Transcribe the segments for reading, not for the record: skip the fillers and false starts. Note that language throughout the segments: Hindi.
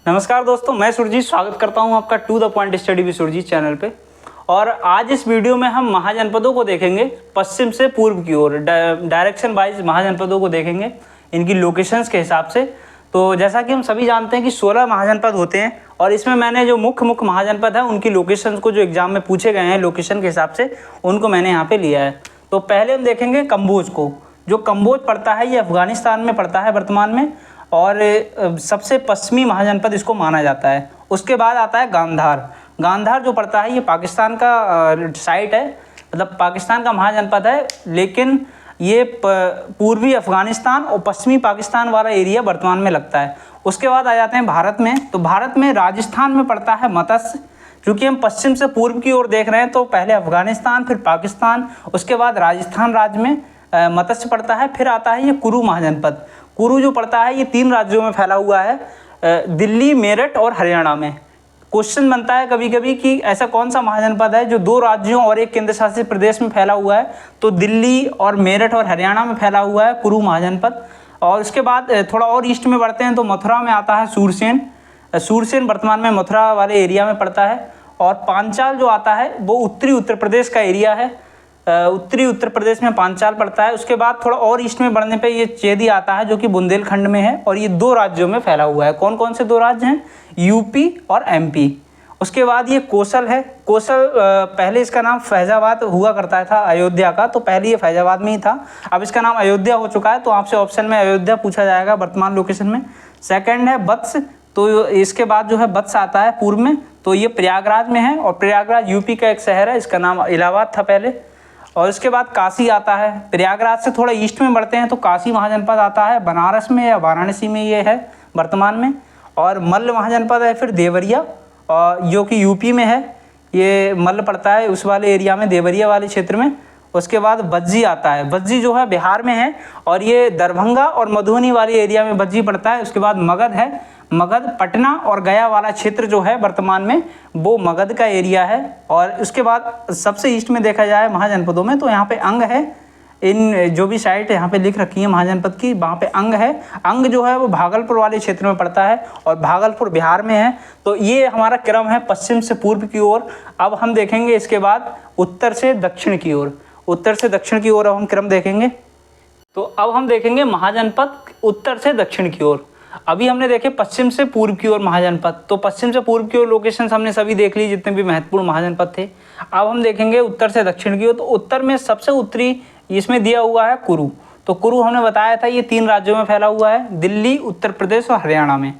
नमस्कार दोस्तों, मैं सुरजीत स्वागत करता हूं आपका to the point study with Surjeet channel पे। और आज इस वीडियो में हम महाजनपदों को देखेंगे पश्चिम से पूर्व की ओर, डायरेक्शन वाइज महाजनपदों को देखेंगे इनकी लोकेशंस के हिसाब से। तो जैसा कि हम सभी जानते हैं कि 16 महाजनपद होते हैं और इसमें मैंने जो मुख्य महाजनपद है उनकी लोकेशंस को जो एग्जाम में पूछे गए हैं लोकेशन के हिसाब से उनको मैंने यहाँ पे लिया है। तो पहले हम देखेंगे कम्बोज को। जो कम्बोज पड़ता है ये अफगानिस्तान में पड़ता है वर्तमान में और सबसे पश्चिमी महाजनपद इसको माना जाता है। उसके बाद आता है गांधार। गांधार जो पड़ता है ये पाकिस्तान का साइट है, मतलब पाकिस्तान का महाजनपद है, लेकिन ये पूर्वी अफगानिस्तान और पश्चिमी पाकिस्तान वाला एरिया वर्तमान में लगता है। उसके बाद आ जाते हैं भारत में। तो भारत में राजस्थान में पड़ता है मत्स्य। चूँकि हम पश्चिम से पूर्व की ओर देख रहे हैं तो पहले अफगानिस्तान, फिर पाकिस्तान, उसके बाद राजस्थान राज्य में मत्स्य पड़ता है। फिर आता है ये कुरु महाजनपद। कुरु जो पड़ता है ये 3 राज्यों में फैला हुआ है, दिल्ली, मेरठ और हरियाणा में। क्वेश्चन बनता है कभी कभी कि ऐसा कौन सा महाजनपद है जो 2 राज्यों और एक केंद्र शासित प्रदेश में फैला हुआ है। तो दिल्ली और मेरठ और हरियाणा में फैला हुआ है कुरु महाजनपद। और उसके बाद थोड़ा और ईस्ट में बढ़ते हैं तो मथुरा में आता है सूरसेन। सूरसेन वर्तमान में मथुरा वाले एरिया में पड़ता है। और पांचाल जो आता है वो उत्तरी उत्तर प्रदेश का एरिया है, उत्तरी उत्तर प्रदेश में पांचाल पड़ता है। उसके बाद थोड़ा और ईस्ट में बढ़ने पे ये चेदी आता है जो कि बुंदेलखंड में है और ये 2 राज्यों में फैला हुआ है। कौन कौन से 2 राज्य हैं? यूपी और एमपी। उसके बाद ये कोसल है। कोसल पहले इसका नाम फैजाबाद हुआ करता था अयोध्या का, तो पहले ये फैजाबाद में ही था, अब इसका नाम अयोध्या हो चुका है। तो आपसे ऑप्शन में अयोध्या पूछा जाएगा वर्तमान लोकेशन में। सेकेंड है वत्स। तो इसके बाद जो है वत्स आता है पूर्व में, तो ये प्रयागराज में है और प्रयागराज यूपी का एक शहर है, इसका नाम इलाहाबाद था पहले। और इसके बाद काशी आता है। प्रयागराज से थोड़ा ईस्ट में बढ़ते हैं तो काशी महाजनपद आता है, बनारस में या वाराणसी में ये है वर्तमान में। और मल्ल महाजनपद है फिर देवरिया, और जो कि यूपी में है, ये मल्ल पड़ता है उस वाले एरिया में, देवरिया वाले क्षेत्र में। उसके बाद बज्जी आता है। बज्जी जो है बिहार में है और ये दरभंगा और मधुबनी वाले एरिया में बज्जी पड़ता है। उसके बाद मगध है। मगध पटना और गया वाला क्षेत्र जो है वर्तमान में वो मगध का एरिया है। और उसके बाद सबसे ईस्ट में देखा जाए महाजनपदों में तो यहाँ पे अंग है। इन जो भी साइट यहाँ पे लिख रखी है महाजनपद की, वहाँ पे अंग है। अंग जो है वो भागलपुर वाले क्षेत्र में पड़ता है और भागलपुर बिहार में है। तो ये हमारा क्रम है पश्चिम से पूर्व की ओर। अब हम देखेंगे इसके बाद उत्तर से दक्षिण की ओर। उत्तर से दक्षिण की ओर अब हम क्रम देखेंगे। तो अब हम देखेंगे महाजनपद उत्तर से दक्षिण की ओर। अभी हमने देखे पश्चिम से पूर्व की ओर महाजनपद, तो पश्चिम से पूर्व की ओर लोकेशंस हमने सभी देख ली जितने भी महत्वपूर्ण महाजनपद थे। अब हम देखेंगे उत्तर से दक्षिण की ओर। तो उत्तर में सबसे उत्तरी इसमें दिया हुआ है कुरु। तो कुरु हमने बताया था ये 3 राज्यों में फैला हुआ है, दिल्ली, उत्तर प्रदेश और हरियाणा में।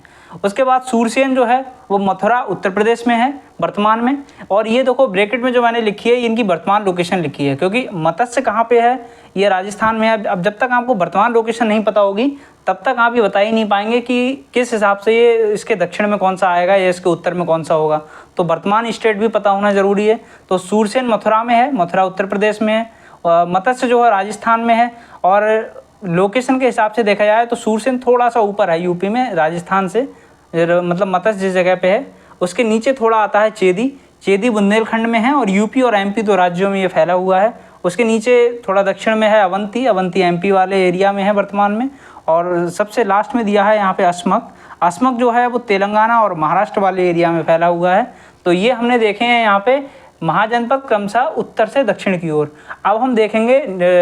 उसके बाद सूरसेन जो है वो मथुरा उत्तर प्रदेश में है वर्तमान में। और ये देखो ब्रैकेट में जो मैंने लिखी है इनकी वर्तमान लोकेशन लिखी है, क्योंकि मत्स्य कहाँ पे है, ये राजस्थान में है। अब जब तक आपको वर्तमान लोकेशन नहीं पता होगी तब तक आप ये बता ही नहीं पाएंगे कि किस हिसाब से ये इसके दक्षिण में कौन सा आएगा या इसके उत्तर में कौन सा होगा। तो वर्तमान स्टेट भी पता होना जरूरी है। तो सूरसेन मथुरा में है, मथुरा उत्तर प्रदेश में है। मत्स्य जो है राजस्थान में है। और लोकेशन के हिसाब से देखा जाए तो सूरसेन थोड़ा सा ऊपर है यूपी में राजस्थान से, मतलब मत्स्य जिस जगह पे है उसके नीचे थोड़ा आता है चेदी। चेदी बुंदेलखंड में है और यूपी और एमपी 2 राज्यों में ये फैला हुआ है। उसके नीचे थोड़ा दक्षिण में है अवंती। अवंती एमपी वाले एरिया में है वर्तमान में। और सबसे लास्ट में दिया है यहाँ पे अस्मक। अस्मक जो है वो तेलंगाना और महाराष्ट्र वाले एरिया में फैला हुआ है। तो ये हमने देखे हैं यहाँ पे महाजनपद क्रमशः उत्तर से दक्षिण की ओर। अब हम देखेंगे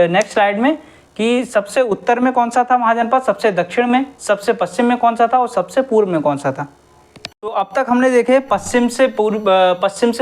नेक्स्ट स्लाइड में कि सबसे उत्तर में कौन सा था महाजनपद, सबसे दक्षिण में, सबसे पश्चिम में कौन सा था और सबसे पूर्व में कौन सा था। तो अब तक हमने देखे पश्चिम से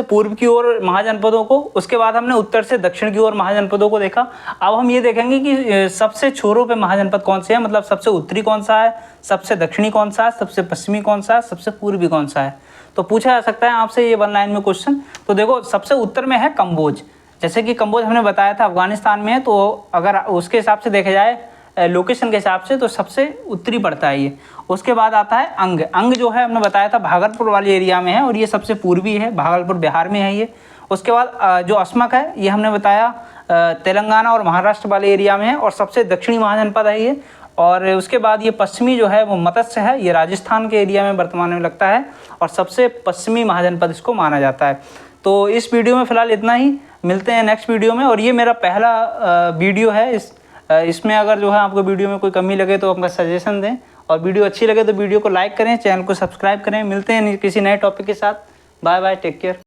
पूर्व की ओर महाजनपदों को। उसके बाद हमने उत्तर से दक्षिण की ओर महाजनपदों को देखा। अब हम ये देखेंगे कि सबसे छोरों पे महाजनपद कौन से हैं, मतलब सबसे उत्तरी कौन सा है, सबसे दक्षिणी कौन सा है, सबसे पश्चिमी कौन सा है, सबसे पूर्वी कौन सा है। तो पूछा जा सकता है आपसे ये 1 लाइन में क्वेश्चन। तो देखो सबसे उत्तर में है कम्बोज। जैसे कि कम्बोज हमने बताया था अफगानिस्तान में है, तो अगर उसके हिसाब से देखा जाए लोकेशन के हिसाब से तो सबसे उत्तरी पड़ता है ये। उसके बाद आता है अंग। अंग जो है हमने बताया था भागलपुर वाले एरिया में है और ये सबसे पूर्वी है, भागलपुर बिहार में है ये। उसके बाद जो अस्मक है ये हमने बताया तेलंगाना और महाराष्ट्र वाले एरिया में है और सबसे दक्षिणी महाजनपद है ये। और उसके बाद ये पश्चिमी जो है वो मत्स्य है, ये राजस्थान के एरिया में वर्तमान में लगता है और सबसे पश्चिमी महाजनपद इसको माना जाता है। तो इस वीडियो में फ़िलहाल इतना ही, मिलते हैं नेक्स्ट वीडियो में। और ये मेरा पहला वीडियो है, इसमें अगर जो है आपको वीडियो में कोई कमी लगे तो अपना सजेशन दें और वीडियो अच्छी लगे तो वीडियो को लाइक करें, चैनल को सब्सक्राइब करें। मिलते हैं किसी नए टॉपिक के साथ। Bye bye, take care.